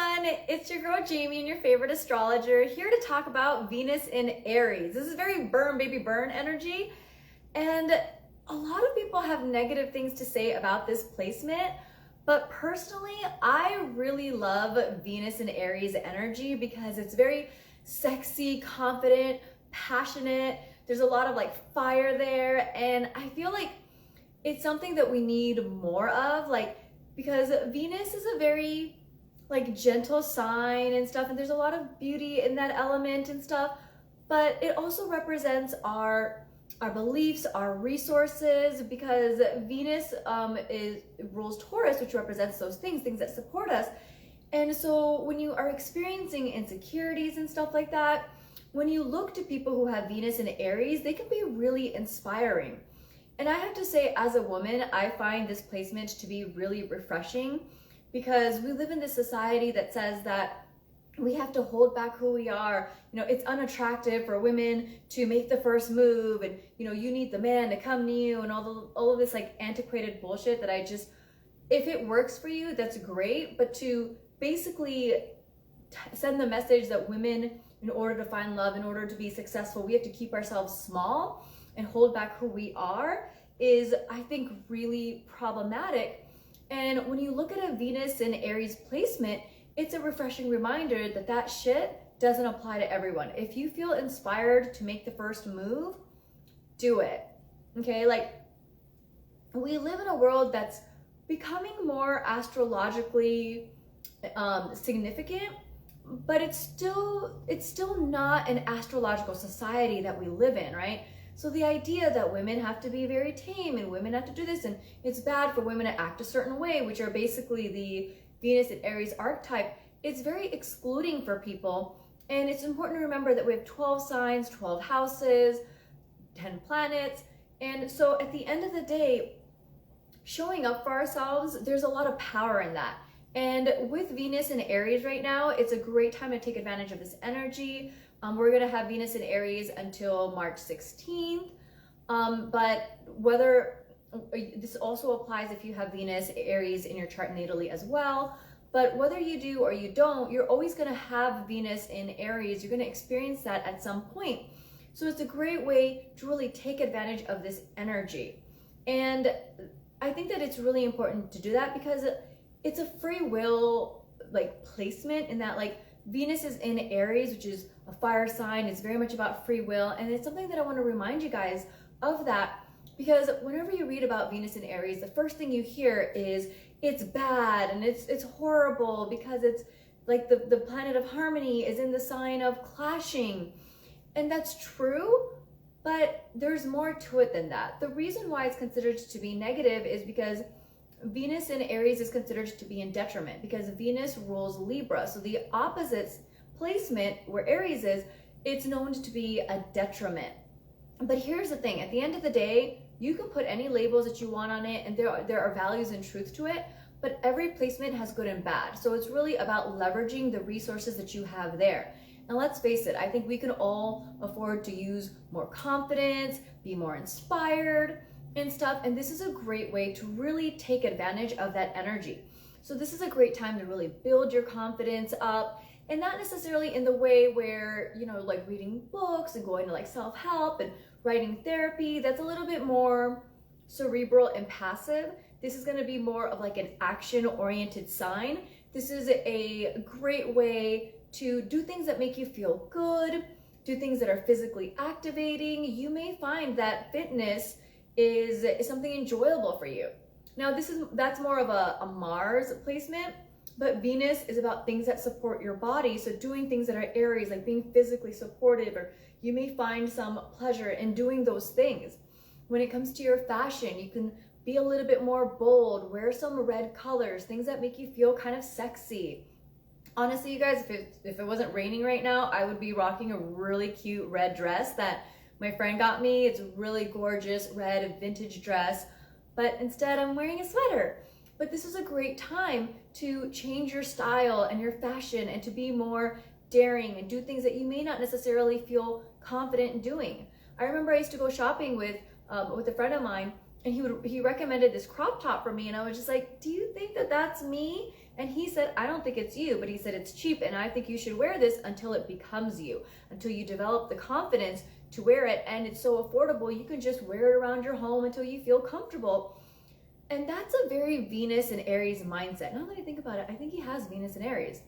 everyone, it's your girl Jaymie and your favorite astrologer here to talk about Venus in Aries. This is very burn baby burn energy, and a lot of people have negative things to say about this placement, but personally I really love Venus in Aries energy because it's very sexy, confident, passionate. There's a lot of like fire there, and I feel like it's something that we need more of, because Venus is a very gentle sign and stuff, and there's a lot of beauty in that element and stuff, but it also represents our beliefs, our resources, because Venus rules Taurus, which represents those things that support us. And so when you are experiencing insecurities and stuff like that, when you look to people who have Venus in Aries, they can be really inspiring. And I have to say, as a woman, I find this placement to be really refreshing, because we live in this society that says that we have to hold back who we are. You know, it's unattractive for women to make the first move, and you need the man to come to you, and all of this antiquated bullshit that if it works for you, that's great. But to basically send the message that women, in order to find love, in order to be successful, we have to keep ourselves small and hold back who we are, is, I think, really problematic. And when you look at a Venus in Aries placement, it's a refreshing reminder that that shit doesn't apply to everyone. If you feel inspired to make the first move, do it. Okay, we live in a world that's becoming more astrologically significant, but it's still not an astrological society that we live in, right? So the idea that women have to be very tame and women have to do this, and it's bad for women to act a certain way, which are basically the Venus and Aries archetype, it's very excluding for people. And it's important to remember that we have 12 signs, 12 houses, 10 planets. And so at the end of the day, showing up for ourselves, there's a lot of power in that. And with Venus in Aries right now, it's a great time to take advantage of this energy. We're going to have Venus in Aries until March 16th. But whether this also applies if you have Venus Aries in your chart natally as well. But whether you do or you don't, you're always going to have Venus in Aries. You're going to experience that at some point. So it's a great way to really take advantage of this energy. And I think that it's really important to do that because it's a free will placement, in that Venus is in Aries, which is a fire sign. It's very much about free will. And it's something that I want to remind you guys of, that because whenever you read about Venus in Aries, the first thing you hear is it's bad and it's horrible, because it's the planet of harmony is in the sign of clashing. And that's true, but there's more to it than that. The reason why it's considered to be negative is because Venus in Aries is considered to be in detriment, because Venus rules Libra. So the opposite placement, where Aries is, it's known to be a detriment. But here's the thing, at the end of the day, you can put any labels that you want on it, and there are values and truth to it, but every placement has good and bad. So it's really about leveraging the resources that you have there. And let's face it, I think we can all afford to use more confidence, be more inspired and stuff, and this is a great way to really take advantage of that energy. So this is a great time to really build your confidence up, and not necessarily in the way where, reading books and going to self-help and writing therapy. That's a little bit more cerebral and passive. This is going to be more of an action-oriented sign. This is a great way to do things that make you feel good, do things that are physically activating. You may find that fitness is something enjoyable for you. Now that's more of a Mars placement, but Venus is about things that support your body. So doing things that are Aries, like being physically supportive, or you may find some pleasure in doing those things. When it comes to your fashion, you can be a little bit more bold, wear some red colors, things that make you feel kind of sexy. Honestly, you guys, if it wasn't raining right now, I would be rocking a really cute red dress that my friend got me. It's a really gorgeous red vintage dress, but instead I'm wearing a sweater. But this is a great time to change your style and your fashion, and to be more daring and do things that you may not necessarily feel confident in doing. I remember I used to go shopping with a friend of mine, and he recommended this crop top for me, and I was just like, do you think that that's me? And he said, I don't think it's you, but he said it's cheap, and I think you should wear this until it becomes you, until you develop the confidence to wear it, and it's so affordable, you can just wear it around your home until you feel comfortable. And that's a very Venus and Aries mindset. Now that I think about it, I think he has Venus and Aries.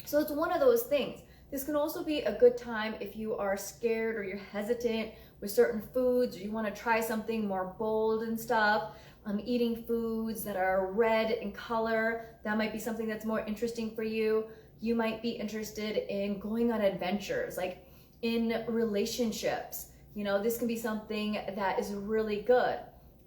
So it's one of those things. This can also be a good time if you are scared or you're hesitant with certain foods, or you want to try something more bold and stuff. Eating foods that are red in color, that might be something that's more interesting for you. You might be interested in going on adventures, like in relationships. You know, this can be something that is really good.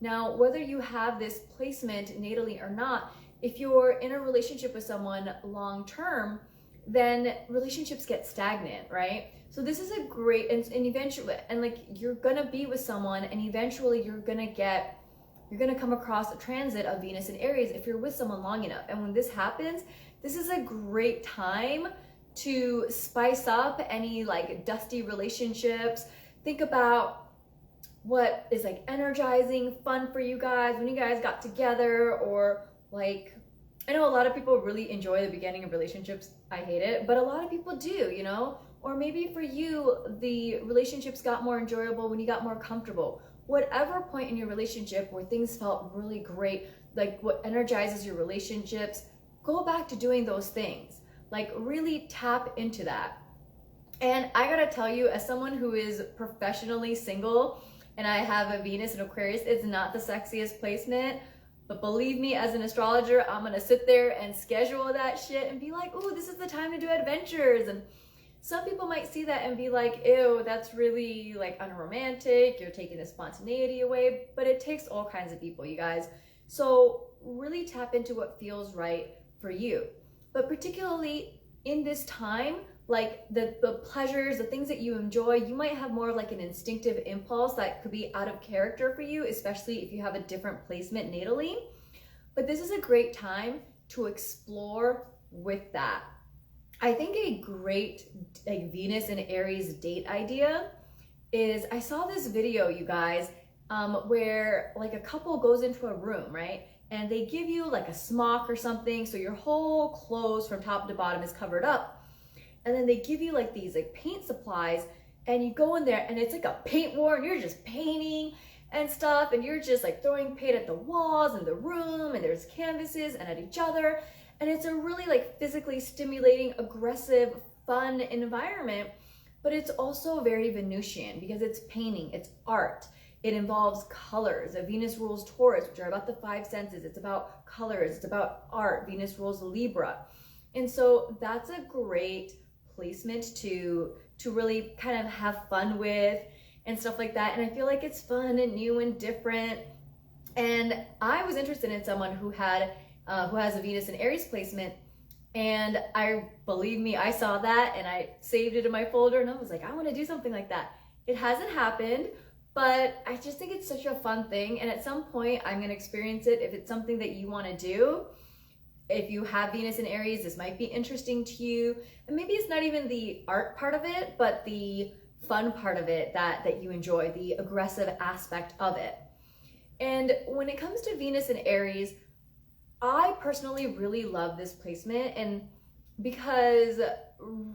Now, whether you have this placement natally or not, if you're in a relationship with someone long term, then relationships get stagnant, right? So this is a great, and eventually, and like you're gonna be with someone, and eventually you're gonna come across a transit of Venus and Aries if you're with someone long enough. And when this happens, this is a great time to spice up any like dusty relationships. Think about what is like energizing, fun for you guys when you guys got together, or like, I know a lot of people really enjoy the beginning of relationships. I hate it, but a lot of people do, you know? Or maybe for you, the relationships got more enjoyable when you got more comfortable. Whatever point in your relationship where things felt really great, like what energizes your relationships, go back to doing those things. Like really tap into that. And I gotta tell you, as someone who is professionally single, and I have a Venus and Aquarius, it's not the sexiest placement. But believe me, as an astrologer, I'm gonna sit there and schedule that shit and be like, oh, this is the time to do adventures. And some people might see that and be like, ew, that's really like unromantic. You're taking the spontaneity away. But it takes all kinds of people, you guys. So really tap into what feels right for you. But particularly in this time, like the pleasures, the things that you enjoy, you might have more of like an instinctive impulse that could be out of character for you, especially if you have a different placement natally. But this is a great time to explore with that. I think a great like Venus and Aries date idea is, I saw this video, you guys, where like a couple goes into a room, right? And they give you like a smock or something, so your whole clothes from top to bottom is covered up. And then they give you like these like paint supplies, and you go in there and it's like a paint war, and you're just painting and stuff, and you're just like throwing paint at the walls and the room, and there's canvases and at each other. And it's a really like physically stimulating, aggressive, fun environment, but it's also very Venusian because it's painting, it's art. It involves colors. Venus rules Taurus, which are about the 5 senses. It's about colors, it's about art. Venus rules Libra. And so that's a great placement to really kind of have fun with and stuff like that. And I feel like it's fun and new and different. And I was interested in someone who has a Venus and Aries placement, and believe me, I saw that and I saved it in my folder, and I was like, I want to do something like that. It hasn't happened, but I just think it's such a fun thing, and at some point I'm going to experience it. If it's something that you want to do, if you have Venus and Aries, this might be interesting to you. And maybe it's not even the art part of it, but the fun part of it that you enjoy, the aggressive aspect of it. And when it comes to Venus and Aries, I personally really love this placement, and because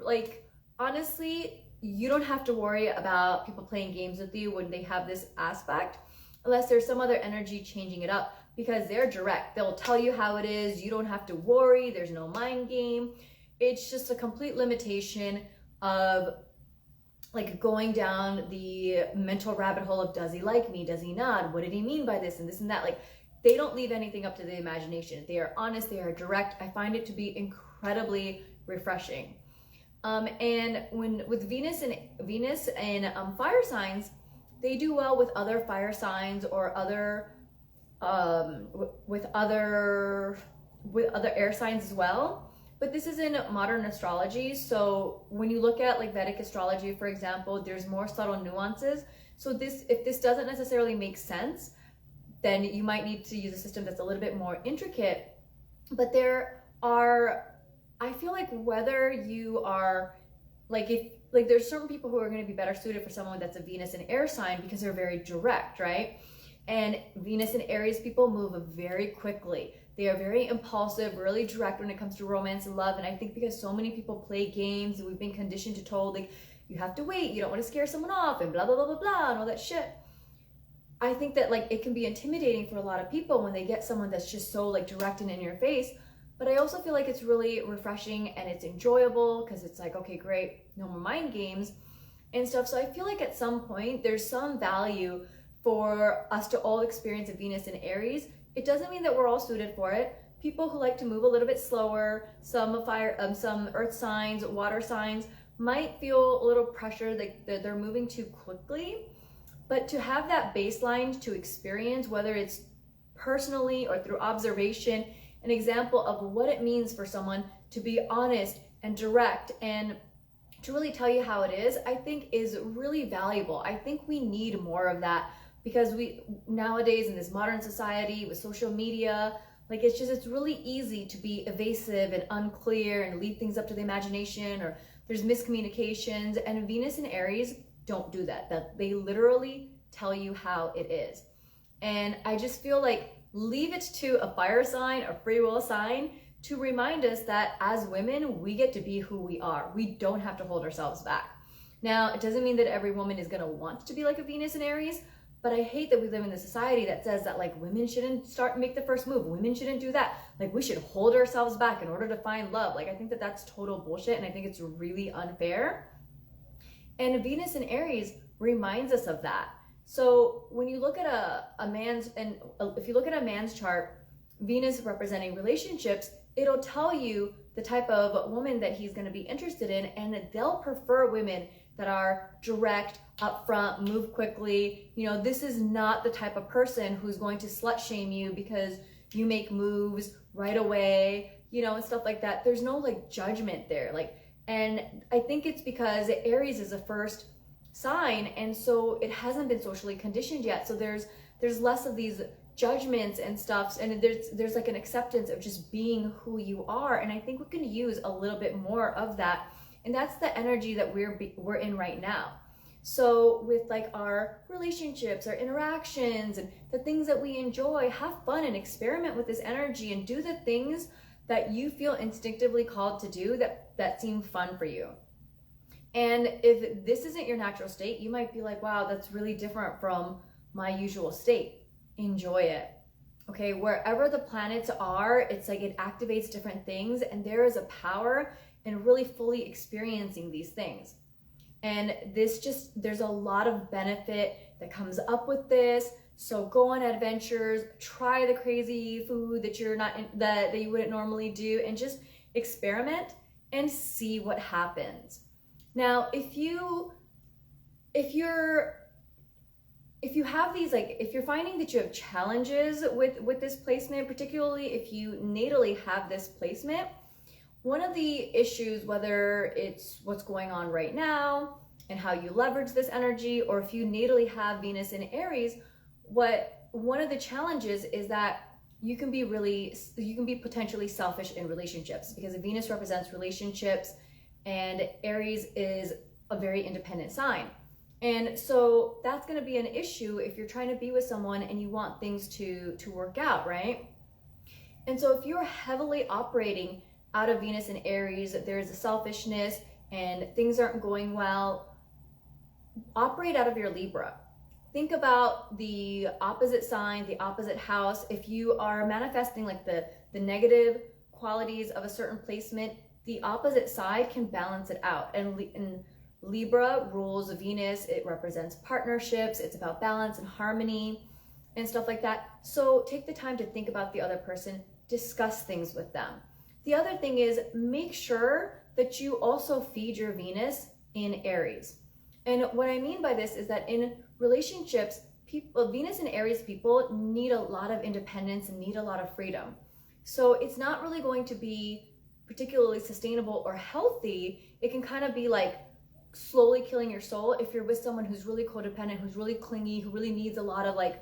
like honestly, you don't have to worry about people playing games with you when they have this aspect, unless there's some other energy changing it up, because they're direct. They'll tell you how it is. You don't have to worry. There's no mind game. It's just a complete limitation of like going down the mental rabbit hole of, does he like me? Does he not? What did he mean by this and this and that? Like, they don't leave anything up to the imagination. They are honest, they are direct. I find it to be incredibly refreshing. And with Venus and fire signs, they do well with other fire signs or other with other air signs as well. But this is in modern astrology. So when you look at like Vedic astrology, for example, there's more subtle nuances. So if this doesn't necessarily make sense, then you might need to use a system that's a little bit more intricate. But I feel like whether you are there's certain people who are going to be better suited for someone that's a Venus and air sign because they're very direct, right? And Venus and Aries people move very quickly. They are very impulsive, really direct when it comes to romance and love. And I think because so many people play games and we've been conditioned to told, like, you have to wait, you don't want to scare someone off and blah, blah, blah, blah, blah, and all that shit. I think that like it can be intimidating for a lot of people when they get someone that's just so like direct and in your face. But I also feel like it's really refreshing and it's enjoyable because it's like, okay, great, no more mind games and stuff. So I feel like at some point there's some value for us to all experience a Venus in Aries. It doesn't mean that we're all suited for it. People who like to move a little bit slower, some fire, some earth signs, water signs might feel a little pressure that they're moving too quickly. But to have that baseline to experience, whether it's personally or through observation, an example of what it means for someone to be honest and direct and to really tell you how it is, I think is really valuable. I think we need more of that because we nowadays in this modern society with social media, like it's really easy to be evasive and unclear and leave things up to the imagination, or there's miscommunications. And Venus and Aries don't do that. That they literally tell you how it is. And I just feel like leave it to a fire sign, a free will sign, to remind us that as women, we get to be who we are. We don't have to hold ourselves back. Now, it doesn't mean that every woman is going to want to be like a Venus and Aries, but I hate that we live in a society that says that like women shouldn't make the first move. Women shouldn't do that. Like we should hold ourselves back in order to find love. Like I think that that's total bullshit, and I think it's really unfair. And Venus and Aries reminds us of that. So when you look at if you look at a man's chart, Venus representing relationships, it'll tell you the type of woman that he's going to be interested in, and they'll prefer women that are direct, upfront, move quickly. You know, this is not the type of person who's going to slut shame you because you make moves right away, you know, and stuff like that. There's no like judgment there. Like, and I think it's because Aries is a first sign, and so it hasn't been socially conditioned yet. So there's less of these judgments and stuff, and there's like an acceptance of just being who you are. And I think we can use a little bit more of that, and that's the energy that we're in right now. So with like our relationships, our interactions, and the things that we enjoy, have fun and experiment with this energy and do the things that you feel instinctively called to do that seem fun for you. And if this isn't your natural state, you might be like, wow, that's really different from my usual state. Enjoy it. Okay, wherever the planets are, it's like it activates different things, and there is a power in really fully experiencing these things. And there's a lot of benefit that comes up with this. So go on adventures, try the crazy food that that you wouldn't normally do, and just experiment and see what happens. Now, if you're finding that you have challenges with this placement, particularly if you natally have this placement, one of the issues, whether it's what's going on right now and how you leverage this energy, or if you natally have Venus in Aries, one of the challenges is that you can be potentially selfish in relationships, because Venus represents relationships and Aries is a very independent sign. And so that's going to be an issue if you're trying to be with someone and you want things to work out, right? And so if you're heavily operating out of Venus and Aries, there's a selfishness and things aren't going well, operate out of your Libra. Think about the opposite sign, the opposite house. If you are manifesting like the negative qualities of a certain placement, the opposite side can balance it out. And Libra rules Venus. It represents partnerships. It's about balance and harmony and stuff like that. So take the time to think about the other person, discuss things with them. The other thing is, make sure that you also feed your Venus in Aries. And what I mean by this is that in relationships, Venus and Aries people need a lot of independence and need a lot of freedom. So it's not really going to be particularly sustainable or healthy. It can kind of be like slowly killing your soul if you're with someone who's really codependent, who's really clingy, who really needs a lot of like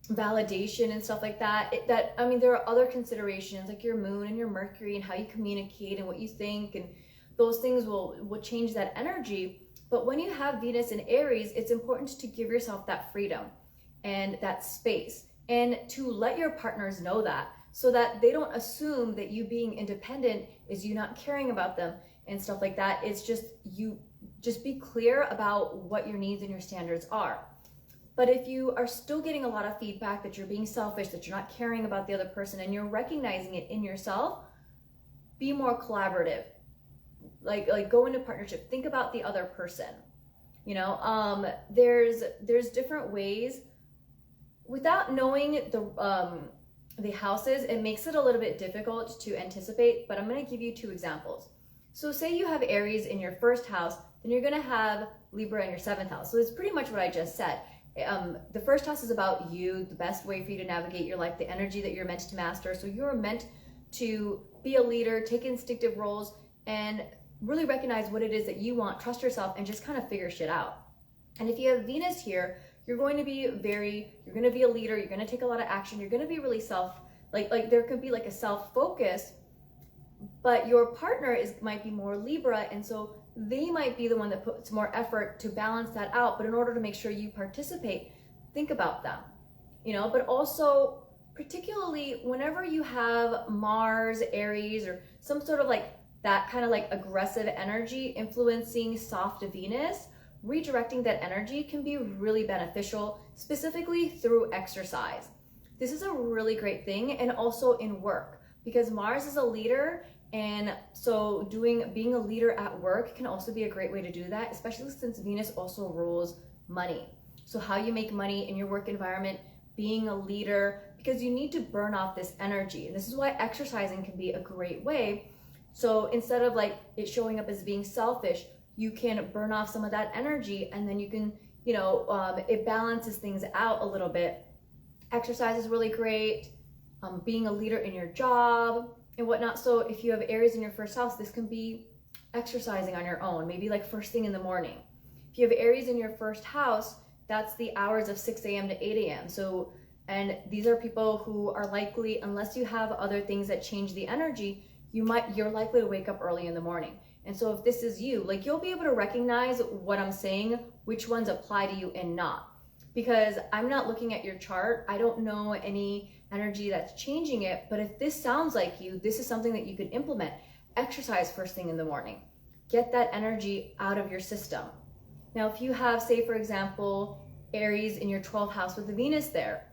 validation and stuff like that. There are other considerations like your moon and your Mercury and how you communicate and what you think, and those things will change that energy. But when you have Venus in Aries, it's important to give yourself that freedom and that space, and to let your partners know that, so that they don't assume that you being independent is you not caring about them and stuff like that. It's just, you just be clear about what your needs and your standards are. But if you are still getting a lot of feedback that you're being selfish, that you're not caring about the other person, and you're recognizing it in yourself, be more collaborative. Like go into partnership. Think about the other person. You know, there's different ways. Without knowing the houses, it makes it a little bit difficult to anticipate, but I'm going to give you two examples. So say you have Aries in your first house, then you're going to have Libra in your seventh house. So it's pretty much what I just said. The first house is about you, the best way for you to navigate your life, the energy that you're meant to master. So you're meant to be a leader, take instinctive roles, and really recognize what it is that you want, trust yourself, and just kind of figure shit out. And if you have Venus here, you're going to be a leader, you're going to take a lot of action, you're going to be really like there could be like a self-focus, but your partner might be more Libra, and so they might be the one that puts more effort to balance that out. But in order to make sure you participate, think about them, you know. But also, particularly whenever you have Mars, Aries, or some sort of like that kind of like aggressive energy influencing soft Venus, redirecting that energy can be really beneficial, specifically through exercise. This is a really great thing, and also in work, because Mars is a leader. And so being a leader at work can also be a great way to do that, especially since Venus also rules money. So how you make money in your work environment, being a leader, because you need to burn off this energy. And this is why exercising can be a great way. So instead of like it showing up as being selfish, you can burn off some of that energy, and then you can, you know, it balances things out a little bit. Exercise is really great. Being a leader in your job and whatnot. So if you have Aries in your first house, this can be exercising on your own, maybe like first thing in the morning. If you have Aries in your first house, that's the hours of 6 a.m. to 8 a.m. So, and these are people who are likely, unless you have other things that change the energy, you're likely to wake up early in the morning. And so if this is you, like, you'll be able to recognize what I'm saying, which ones apply to you and not. Because I'm not looking at your chart. I don't know any energy that's changing it. But if this sounds like you, this is something that you could implement. Exercise first thing in the morning. Get that energy out of your system. Now, if you have, say, for example, Aries in your 12th house with the Venus there,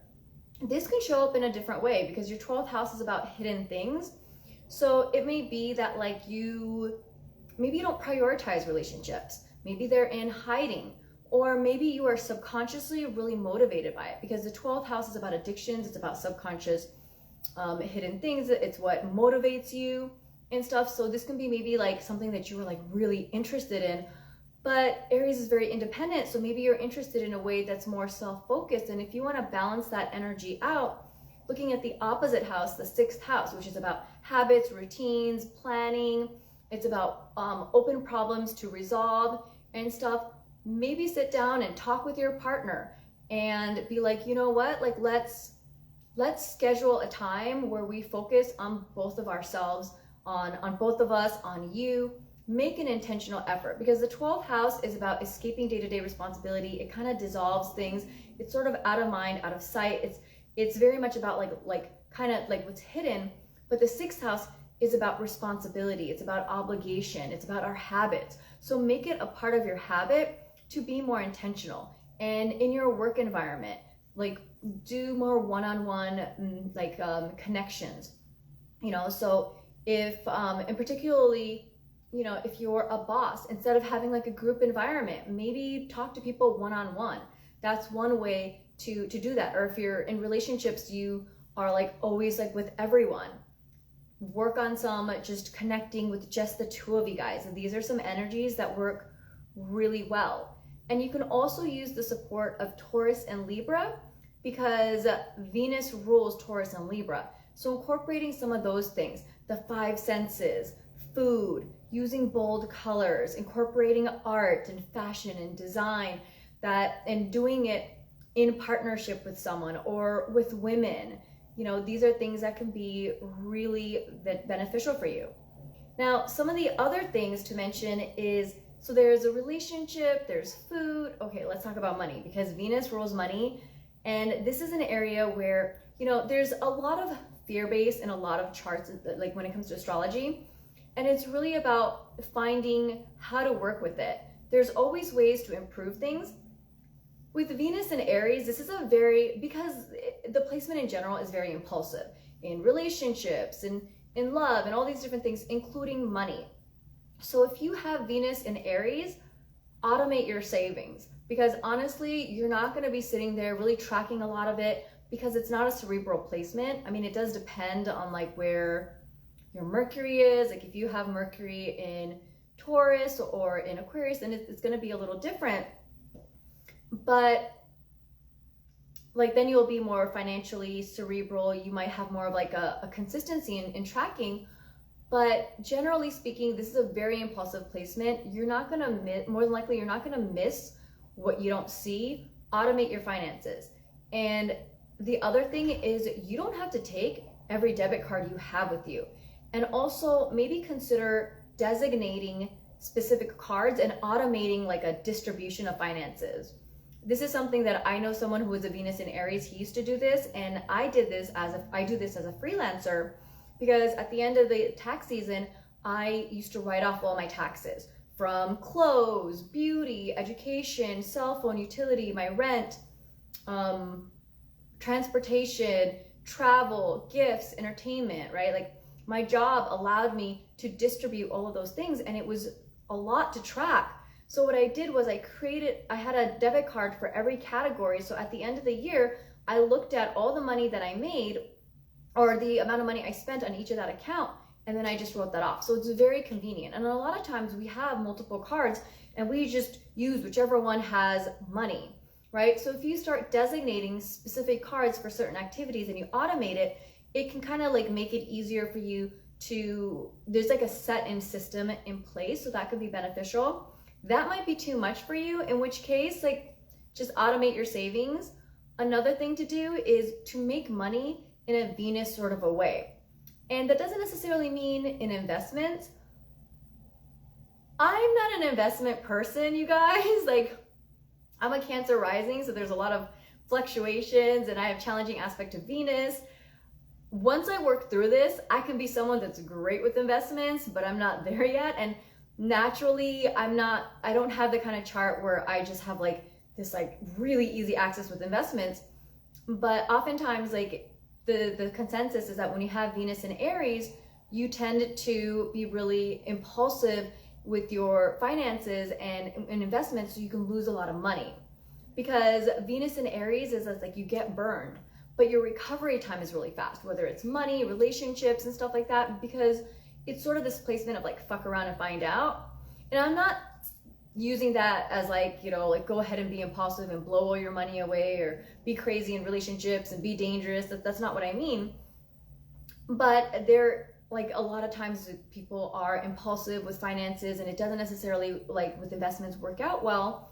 this can show up in a different way, because your 12th house is about hidden things. So it may be that like maybe you don't prioritize relationships. Maybe they're in hiding. Or maybe you are subconsciously really motivated by it, because the 12th house is about addictions. It's about subconscious hidden things. It's what motivates you and stuff. So this can be maybe like something that you were like really interested in, but Aries is very independent. So maybe you're interested in a way that's more self-focused. And if you want to balance that energy out, looking at the opposite house, the 6th house, which is about habits, routines, planning. It's about open problems to resolve and stuff. Maybe sit down and talk with your partner and be like, you know what, like let's schedule a time where we focus on both of ourselves, on both of us, on you. Make an intentional effort, because the 12th house is about escaping day-to-day responsibility. It kind of dissolves things. It's sort of out of mind, out of sight. It's very much about like kind of like what's hidden. But the 6th house is about responsibility. It's about obligation. It's about our habits. So make it a part of your habit to be more intentional. And in your work environment, like do more one-on-one connections, you know. So if and particularly, you know, if you're a boss, instead of having like a group environment, maybe talk to people one-on-one. That's one way to do that. Or if you're in relationships, you are like always like with everyone, work on some just connecting with just the two of you guys. And these are some energies that work really well. And you can also use the support of Taurus and Libra, because Venus rules Taurus and Libra. So incorporating some of those things, the 5 senses, food, using bold colors, incorporating art and fashion and design, and doing it in partnership with someone or with women. You know, these are things that can be really beneficial for you. Now, some of the other things to mention is So there's a relationship, there's food. Okay, let's talk about money, because Venus rules money. And this is an area where, you know, there's a lot of fear-based in a lot of charts, like when it comes to astrology. And it's really about finding how to work with it. There's always ways to improve things. With Venus and Aries, this is because the placement in general is very impulsive in relationships and in love and all these different things, including money. So if you have Venus in Aries, automate your savings, because honestly, you're not going to be sitting there really tracking a lot of it, because it's not a cerebral placement. I mean, it does depend on like where your Mercury is. Like if you have Mercury in Taurus or in Aquarius, then it's going to be a little different. But like then you'll be more financially cerebral. You might have more of like a consistency in tracking. But generally speaking, this is a very impulsive placement. You're not going to miss, more than likely, you're not going to miss what you don't see. Automate your finances. And the other thing is, you don't have to take every debit card you have with you. And also maybe consider designating specific cards and automating like a distribution of finances. This is something that I know someone who was a Venus in Aries. He used to do this, and I do this as a freelancer, because at the end of the tax season, I used to write off all my taxes from clothes, beauty, education, cell phone, utility, my rent, transportation, travel, gifts, entertainment, right? Like my job allowed me to distribute all of those things, and it was a lot to track. So what I did was I had a debit card for every category. So at the end of the year, I looked at all the money that I made, or the amount of money I spent on each of that account, and then I just wrote that off. So it's very convenient. And a lot of times we have multiple cards and we just use whichever one has money, right? So if you start designating specific cards for certain activities and you automate it, it can kind of like make it easier for you there's like a set in system in place. So that could be beneficial. That might be too much for you, in which case, like, just automate your savings. Another thing to do is to make money in a Venus sort of a way. And that doesn't necessarily mean in investments. I'm not an investment person, you guys. Like, I'm a Cancer rising, so there's a lot of fluctuations, and I have challenging aspect to Venus. Once I work through this, I can be someone that's great with investments, but I'm not there yet. And naturally, I don't have the kind of chart where I just have like this like really easy access with investments. But oftentimes, like, the consensus is that when you have Venus in Aries, you tend to be really impulsive with your finances and investments, so you can lose a lot of money. Because Venus in Aries is like you get burned, but your recovery time is really fast, whether it's money, relationships, and stuff like that, because it's sort of this placement of like fuck around and find out. And I'm not using that as like, you know, like go ahead and be impulsive and blow all your money away or be crazy in relationships and be dangerous. That's not what I mean. But like a lot of times people are impulsive with finances, and it doesn't necessarily, like with investments, work out well.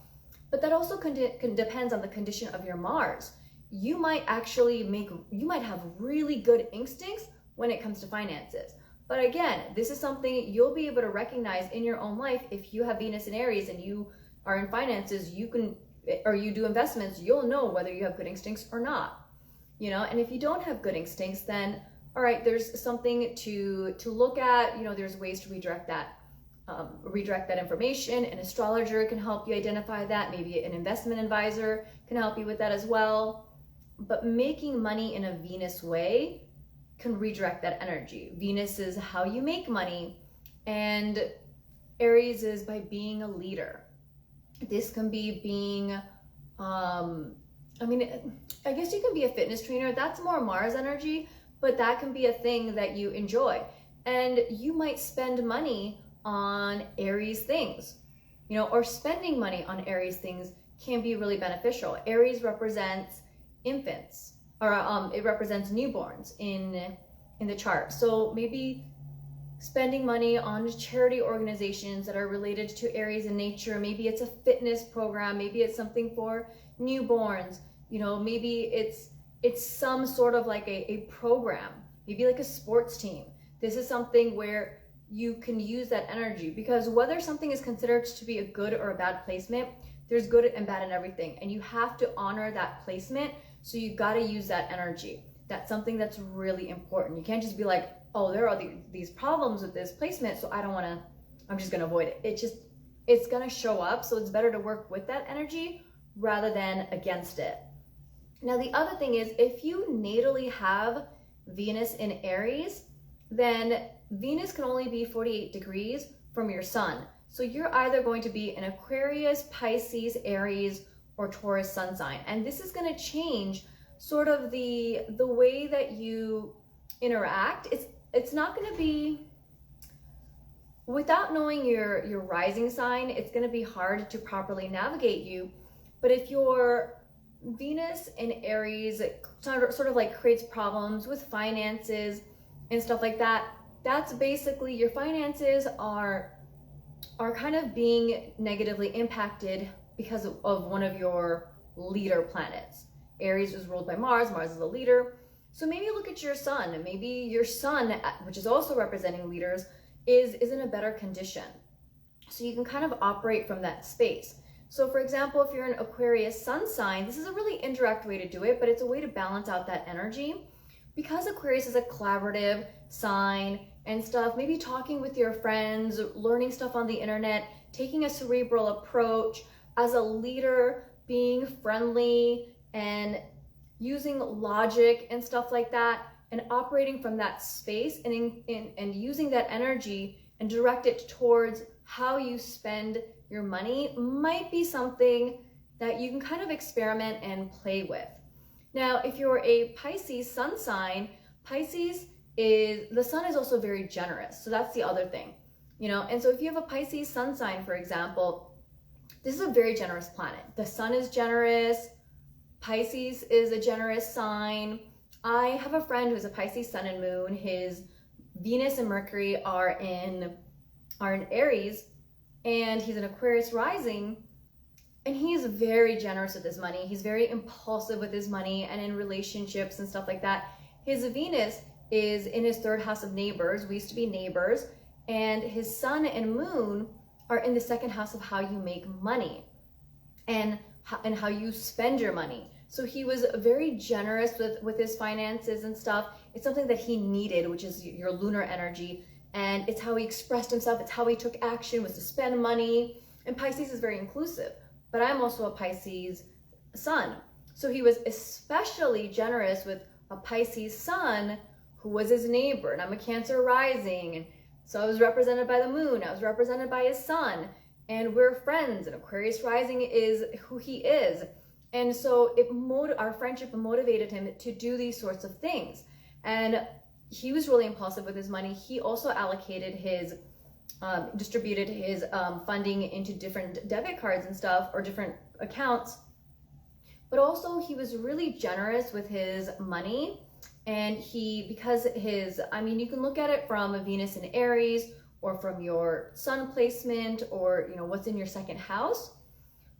But that also depends on the condition of your Mars. You might have really good instincts when it comes to finances. But again, this is something you'll be able to recognize in your own life. If you have Venus in Aries and you are in finances, you do investments, you'll know whether you have good instincts or not, you know. And if you don't have good instincts, then all right, there's something to look at. You know, there's ways to redirect that information. An astrologer can help you identify that. Maybe an investment advisor can help you with that as well. But making money in a Venus way can redirect that energy. Venus is how you make money, and Aries is by being a leader. This can be being, I guess you can be a fitness trainer. That's more Mars energy, but that can be a thing that you enjoy. And you might spend money on Aries things, you know, or spending money on Aries things can be really beneficial. Aries represents infants, or it represents newborns in the chart. So maybe spending money on charity organizations that are related to Aries in nature. Maybe it's a fitness program. Maybe it's something for newborns. You know, maybe it's some sort of like a program, maybe like a sports team. This is something where you can use that energy, because whether something is considered to be a good or a bad placement, there's good and bad in everything, and you have to honor that placement. So you got to use that energy. That's something that's really important. You can't just be like, oh, there are these problems with this placement, so I'm just gonna avoid it. It's gonna show up, so it's better to work with that energy rather than against it. Now, the other thing is, if you natally have Venus in Aries, then Venus can only be 48 degrees from your sun. So you're either going to be an Aquarius, Pisces, Aries, or Taurus sun sign. And this is going to change sort of the way that you interact. It's not going to be, without knowing your rising sign, it's going to be hard to properly navigate you. But if your Venus in Aries sort of like creates problems with finances and stuff like that, that's basically your finances are kind of being negatively impacted because of one of your leader planets. Aries is ruled by Mars. Mars is a leader. So maybe look at your sun, and maybe your sun, which is also representing leaders, is in a better condition. So you can kind of operate from that space. So for example, if you're an Aquarius sun sign, this is a really indirect way to do it, but it's a way to balance out that energy. Because Aquarius is a collaborative sign and stuff, maybe talking with your friends, learning stuff on the internet, taking a cerebral approach as a leader, being friendly and using logic and stuff like that, and operating from that space and using that energy and direct it towards how you spend your money might be something that you can kind of experiment and play with. Now, if you're a Pisces sun sign, the sun is also very generous. So that's the other thing, and so if you have a Pisces sun sign, for example, this is a very generous planet. The sun is generous. Pisces is a generous sign. I have a friend who's a Pisces sun and moon. His Venus and Mercury are in Aries, and he's an Aquarius rising, and he's very generous with his money. He's very impulsive with his money and in relationships and stuff like that. His Venus is in his third house of neighbors. We used to be neighbors. And his sun and moon are in the second house of how you make money and how you spend your money. So he was very generous with his finances and stuff. It's something that he needed, which is your lunar energy. And it's how he expressed himself. It's how he took action, was to spend money. And Pisces is very inclusive. But I'm also a Pisces sun. So he was especially generous with a Pisces sun who was his neighbor. And I'm a Cancer rising. And so I was represented by the moon. I was represented by his sun. And we're friends. And Aquarius rising is who he is. And so our friendship motivated him to do these sorts of things. And he was really impulsive with his money. He also allocated distributed his funding into different debit cards and stuff, or different accounts. But also he was really generous with his money. And you can look at it from a Venus in Aries, or from your sun placement, or what's in your second house.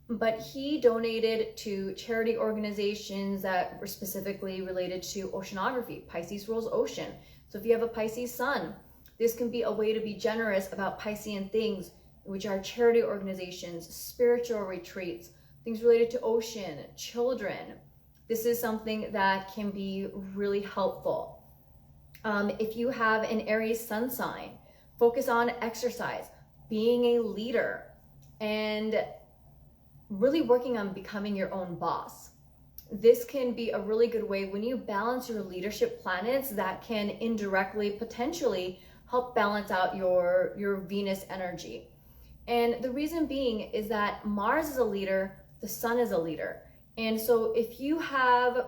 But he donated to charity organizations that were specifically related to oceanography. Pisces rules ocean. So if you have a Pisces sun, this can be a way to be generous about Piscean things, which are charity organizations, spiritual retreats, things related to ocean, children. This is something that can be really helpful. If you have an Aries sun sign, focus on exercise, being a leader, and really working on becoming your own boss. This can be a really good way when you balance your leadership planets that can indirectly, potentially help balance out your Venus energy. And the reason being is that Mars is a leader, the sun is a leader. And so if you have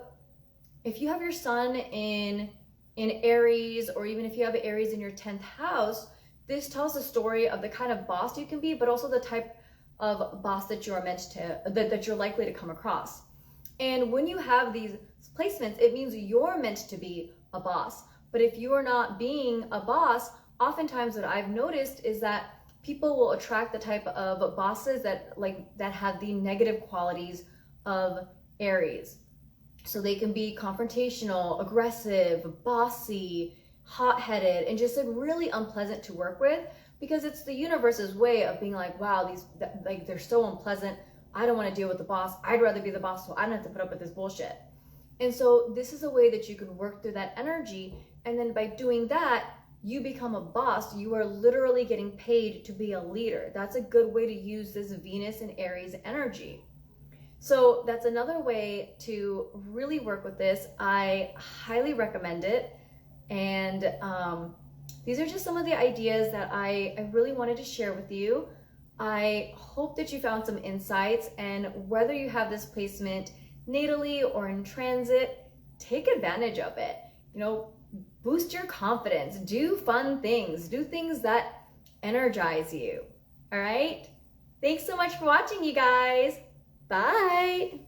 your sun in Aries, or even if you have Aries in your 10th house, this tells a story of the kind of boss you can be, but also the type of boss that you're that you're likely to come across. And when you have these placements, it means you're meant to be a boss. But if you are not being a boss, oftentimes what I've noticed is that people will attract the type of bosses that have the negative qualities of Aries. So they can be confrontational, aggressive, bossy, hot-headed and just like really unpleasant to work with, because it's the universe's way of being like, wow, like they're so unpleasant. I don't want to deal with the boss. I'd rather be the boss so I don't have to put up with this bullshit. And so this is a way that you can work through that energy. And then by doing that, you become a boss. You are literally getting paid to be a leader. That's a good way to use this Venus and Aries energy. So that's another way to really work with this. I highly recommend it. And these are just some of the ideas that I really wanted to share with you. I hope that you found some insights, and whether you have this placement natally or in transit, take advantage of it. You know, boost your confidence, do fun things, do things that energize you. All right? Thanks so much for watching, you guys. Bye.